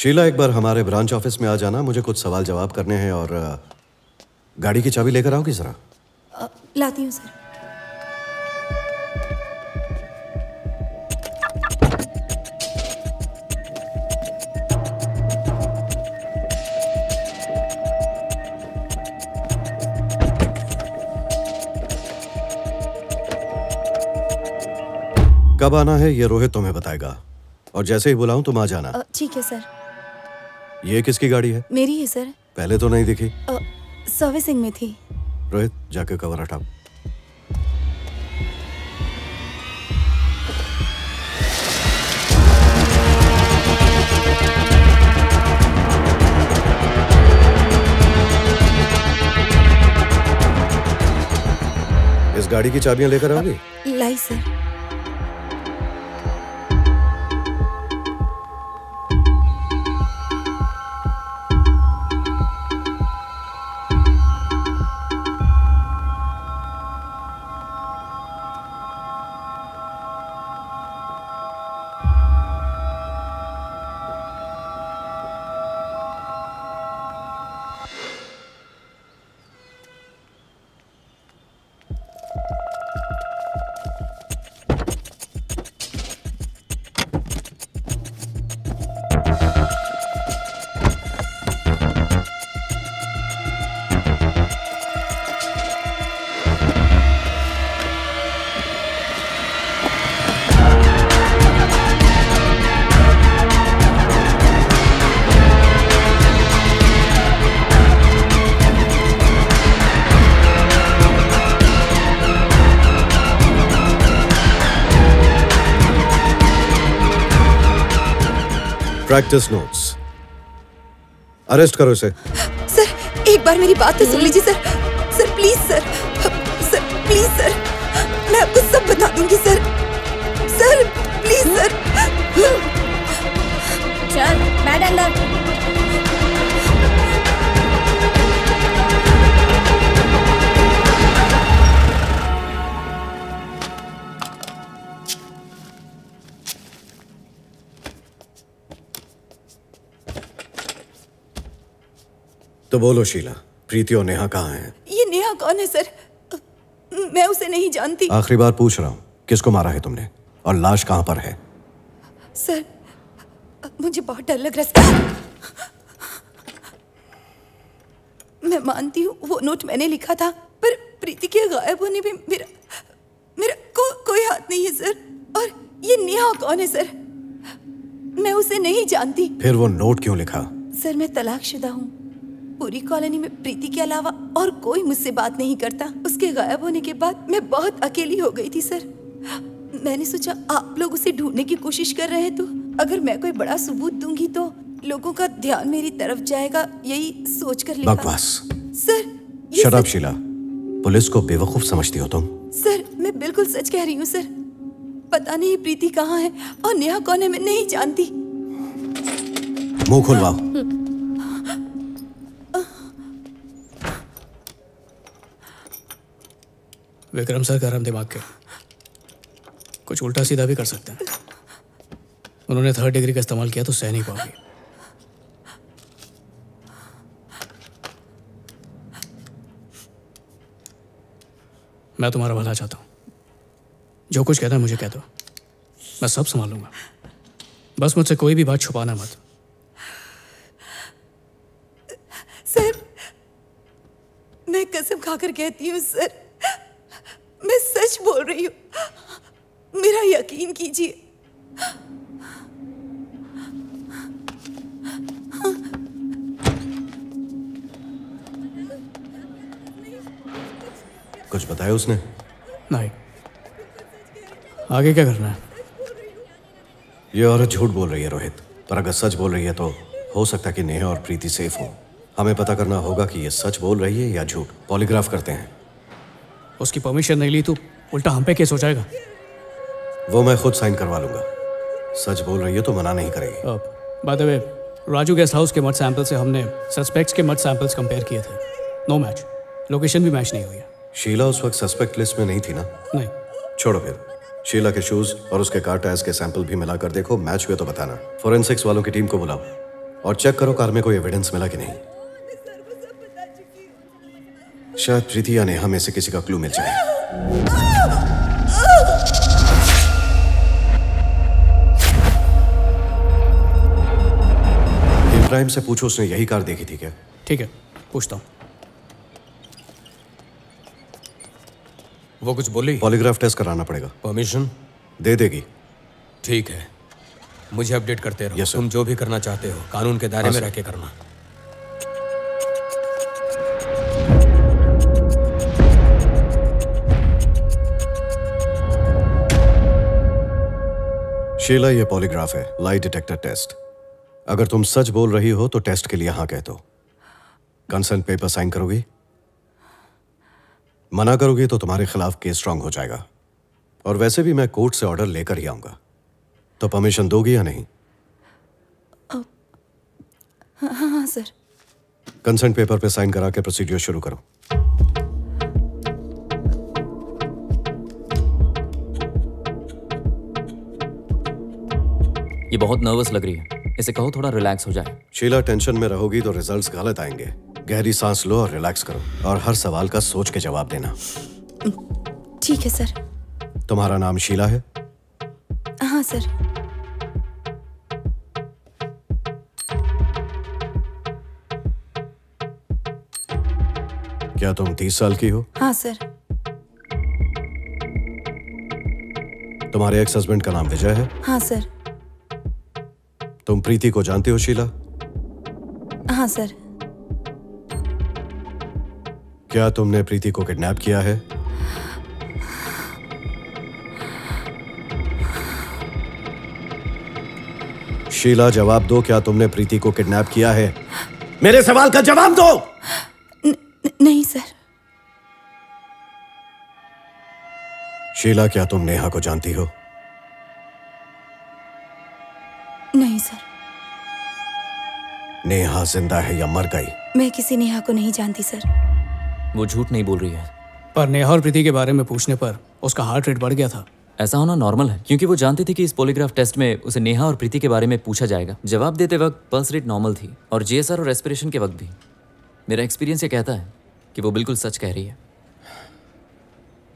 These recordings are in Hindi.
शीला, एक बार हमारे ब्रांच ऑफिस में आ जाना, मुझे कुछ सवाल जवाब करने हैं। और गाड़ी की चाबी लेकर आओगी जरा? लाती हूँ सर। कब आना है ये रोहित तुम्हें बताएगा, और जैसे ही बुलाऊं तुम आ जाना। ठीक है सर। ये किसकी गाड़ी है? मेरी है सर। पहले तो नहीं दिखी। सर्विसिंग में थी। रोहित, जाके कवर हटाओ। इस गाड़ी की चाबियां लेकर आओगी? लाई सर। Practice notes. अरेस्ट करो इसे। सर, एक बार मेरी बात तो सुन लीजिए sir. Sir please sir. Sir please sir, मैं आपको सब बता दूंगी सर। Sir please sir. चल बैठ अंदर। तो बोलो शीला, प्रीति और नेहा कहाँ हैं? ये नेहा कौन है सर? मैं उसे नहीं जानती। आखिरी बार पूछ रहा हूँ, किसको मारा है तुमने, और लाश कहाँ पर है? सर मुझे बहुत डर लग रहा है। मैं मानती हूँ वो नोट मैंने लिखा था, पर प्रीति के गायब होने में मेरा कोई हाथ नहीं है सर। और ये नेहा कौन है सर? मैं उसे नहीं जानती। फिर वो नोट क्यों लिखा? सर मैं तलाकशुदा हूँ। पूरी कॉलोनी में प्रीति के अलावा और कोई मुझसे बात नहीं करता। उसके गायब होने के बाद मैं बहुत अकेली हो गई थी सर। मैंने सोचा आप लोग उसे ढूंढने की कोशिश कर रहे हैं, तो अगर मैं कोई बड़ा सबूत दूंगी तो लोगों का ध्यान मेरी तरफ जाएगा, यही सोचकर लिखा। बकवास। Sir shut up Sheila, police को बेवकूफ समझती हो तुम। सर मैं बिल्कुल सच कह रही हूँ सर। पता नहीं प्रीति कहाँ है और नेहा कौन है, मैं नहीं जानती। मुंह खुलवाओ। विक्रम सर गरम दिमाग के, कुछ उल्टा सीधा भी कर सकते हैं। उन्होंने 3rd डिग्री का इस्तेमाल किया तो सह नहीं पाओगे। मैं तुम्हारा भला चाहता हूँ, जो कुछ कहना है मुझे कह दो, मैं सब संभालूंगा। बस मुझसे कोई भी बात छुपाना मत। सर मैं कसम खाकर कहती हूँ सर, मैं सच बोल रही हूँ, मेरा यकीन कीजिए। कुछ बताया उसने? नहीं। आगे क्या करना है? ये औरत झूठ बोल रही है रोहित, पर अगर सच बोल रही है तो हो सकता है कि नेहा और प्रीति सेफ हो। हमें पता करना होगा कि ये सच बोल रही है या झूठ। पॉलीग्राफ करते हैं। उसकी परमिशन नहीं ली तो उल्टा हम पे केस हो जाएगा। वो मैं खुद साइन करवा लूंगा। सच बोल रही है तो मना नहीं करेगी। By the way, Raju guest house के मड सैंपल से हमने सस्पेक्ट्स के मड सैंपल्स कंपेयर किए थे। नो मैच, लोकेशन भी मैच नहीं हुई है। शीला उस वक्त सस्पेक्ट लिस्ट में नहीं थी ना? नहीं। छोड़ो फिर। शीला के शूज और उसके कार टायर्स के सैंपल भी मिलाकर देखो, मैच हुए तो बताना। फोरेंसिक्स वालों की टीम को बुलाओ। और चेक करो कार में कोई एविडेंस मिला कि नहीं। शायद प्रीति या नेहा में से किसी का क्लू मिल जाए। इब्राहिम से पूछो उसने यही कार देखी थी क्या? ठीक है, पूछता हूँ। वो कुछ बोली? पॉलीग्राफ टेस्ट कराना पड़ेगा। परमिशन दे देगी। ठीक है, मुझे अपडेट करते रहो। Yes, sir. तुम जो भी करना चाहते हो कानून के दायरे हाँ, में sir. रह के करना। शीला, ये पॉलीग्राफ है, लाई डिटेक्टर टेस्ट। अगर तुम सच बोल रही हो तो टेस्ट के लिए हाँ कह दो। कंसेंट पेपर साइन करोगी? मना करोगी तो तुम्हारे खिलाफ केस स्ट्रांग हो जाएगा। और वैसे भी मैं कोर्ट से ऑर्डर लेकर ही आऊंगा, तो परमिशन दोगी या नहीं? हाँ सर। कंसेंट पेपर पे साइन करा के प्रोसीडियर शुरू करो। ये बहुत नर्वस लग रही है, इसे कहो थोड़ा रिलैक्स हो जाए। शीला, टेंशन में रहोगी तो रिजल्ट्स गलत आएंगे। गहरी सांस लो और रिलैक्स करो, और हर सवाल का सोच के जवाब देना। ठीक है सर। तुम्हारा नाम शीला है? हाँ सर। क्या तुम 30 साल की हो? हाँ सर। तुम्हारे एक्स हस्बैंड का नाम विजय है? हाँ सर। तुम प्रीति को जानते हो शीला? हाँ सर। क्या तुमने प्रीति को किडनैप किया है? शीला, जवाब दो, क्या तुमने प्रीति को किडनैप किया है? मेरे सवाल का जवाब दो। नहीं सर। शीला, क्या तुम नेहा को जानती हो? नहीं सर। नेहा जिंदा है या मर गई? मैं किसी नेहा को नहीं जानती सर। वो झूठ नहीं बोल रही है। पर नेहा और प्रीति के बारे में पूछने पर उसका हार्ट रेट बढ़ गया था। ऐसा होना नॉर्मल है, क्योंकि वो जानती थी कि इस पॉलीग्राफ टेस्ट में उसे नेहा और प्रीति के बारे में पूछा जाएगा। जवाब देते वक्त पल्स रेट नॉर्मल थी, और जीएसआर और रेस्पिरेशन के वक्त भी। मेरा एक्सपीरियंस ये कहता है कि वो बिल्कुल सच कह रही है।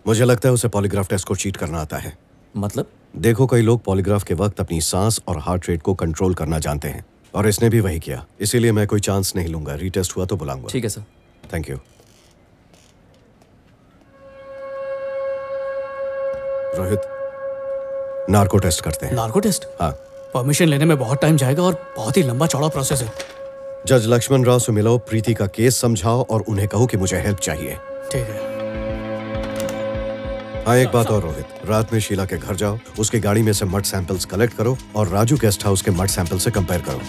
मुझे लगता है उसे पॉलीग्राफ टेस्ट को चीट करना आता है। मतलब? देखो, कई लोग पॉलीग्राफ के वक्त अपनी सांस और हार्ट रेट को कंट्रोल करना जानते हैं, और इसने भी वही किया। इसीलिए मैं कोई चांस नहीं लूंगा। रीटेस्ट हुआ तो बुलाऊंगा। ठीक है sir. Thank you. Rohit, narco test करते हैं। Narco test? हाँ। परमिशन लेने में बहुत टाइम जाएगा और बहुत ही लंबा चौड़ा प्रोसेस है। जज लक्ष्मण राव से मिलो, प्रीति का केस समझाओ और उन्हें कहो कि मुझे हेल्प चाहिए। ठीक है। हाँ, एक बात और रोहित, रात में शीला के घर जाओ, उसकी गाड़ी में से मड सैंपल्स कलेक्ट करो और राजू गेस्ट हाउस के मड सैंपल से कंपेयर करो।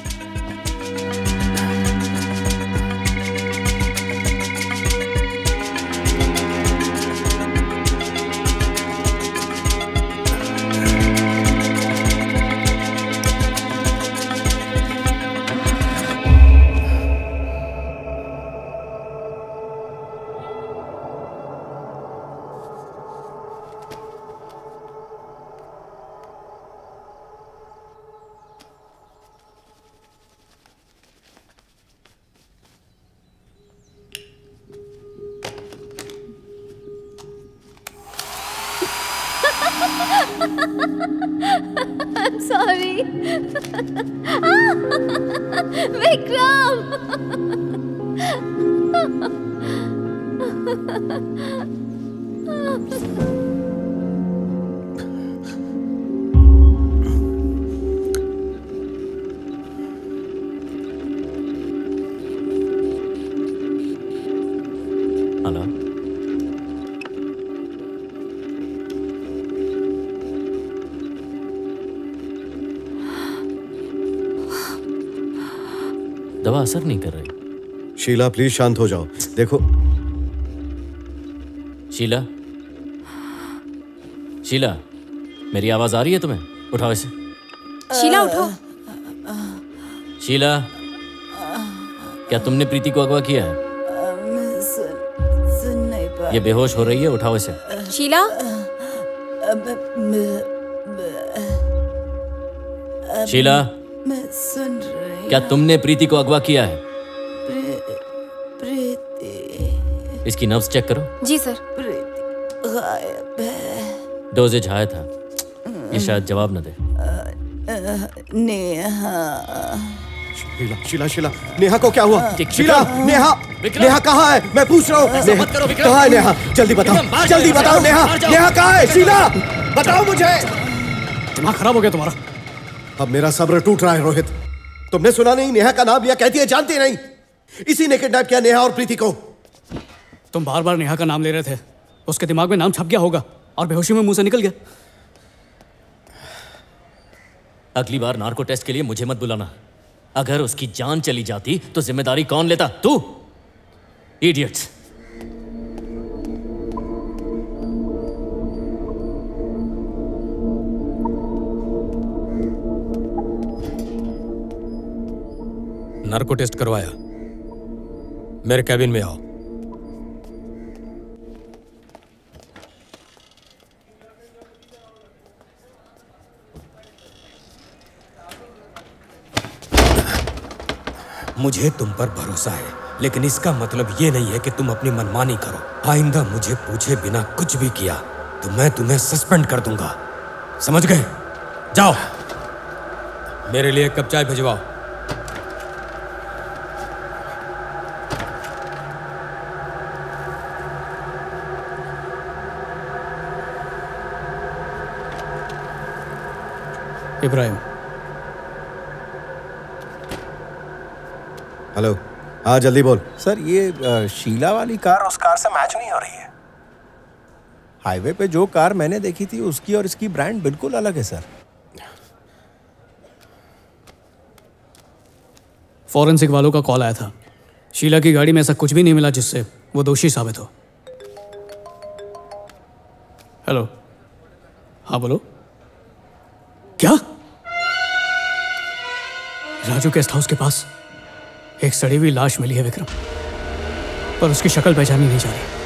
I'm sorry. Vikram! हेलो। दवा असर नहीं कर रही। शीला, प्लीज शांत हो जाओ। देखो शीला, शीला, मेरी आवाज आ रही है तुम्हें? उठाओ इसे। शीला उठो। शीला, क्या तुमने प्रीति को अगवा किया है? मैं सुन नहीं पा। ये बेहोश हो रही है, उठाओ इसे। शीला, शीला, मैं सुन रही क्या तुमने प्रीति को अगवा किया है? प्रीति। इसकी नब्ज चेक करो। जी सर। प्रीति गायब है। डोजेज हाई था, ये शायद जवाब न दे। नेहा। शीला शीला शीला, नेहा को क्या हुआ? विक्रम! शीला, नेहा, नेहा कहाँ है? मैं पूछ रहा हूँ। मत करो विक्रम। कहाँ है नेहा? जल्दी बताओ, विक्रम, बाहर जल्दी जाओ, बताओ नेहा, बाहर जाओ। नेहा कहाँ है? शीला, बताओ मुझे। दिमाग खराब हो गया तुम्हारा। अब मेरा सब्र टूट रहा है रोहित। तुमने सुना नहीं? नेहा का नाम लिया, कहती है जानती नहीं। इसी ने किडनैप किया नेहा और प्रीति को। तुम बार बार नेहा का नाम ले रहे थे, उसके दिमाग में नाम छप गया होगा और बेहोशी में मुंह से निकल गया। अगली बार नार्को टेस्ट के लिए मुझे मत बुलाना। अगर उसकी जान चली जाती तो जिम्मेदारी कौन लेता? तू। इडियट्स। नार्को टेस्ट करवाया, मेरे कैबिन में आओ। मुझे तुम पर भरोसा है, लेकिन इसका मतलब ये नहीं है कि तुम अपनी मनमानी करो। आइंदा मुझे पूछे बिना कुछ भी किया तो मैं तुम्हें सस्पेंड कर दूंगा, समझ गए? जाओ, मेरे लिए एक कप चाय भिजवाओ। इब्राहिम। हेलो, हाँ जल्दी बोल। सर ये शीला वाली कार उस कार से मैच नहीं हो रही है। हाईवे पे जो कार मैंने देखी थी उसकी और इसकी ब्रांड बिल्कुल अलग है सर। फॉरेंसिक वालों का कॉल आया था। शीला की गाड़ी में ऐसा कुछ भी नहीं मिला जिससे वो दोषी साबित हो। हेलो, हाँ बोलो। क्या? राजू गेस्ट हाउस के पास एक सड़ी हुई लाश मिली है विक्रम, पर उसकी शक्ल पहचानी नहीं जा रही।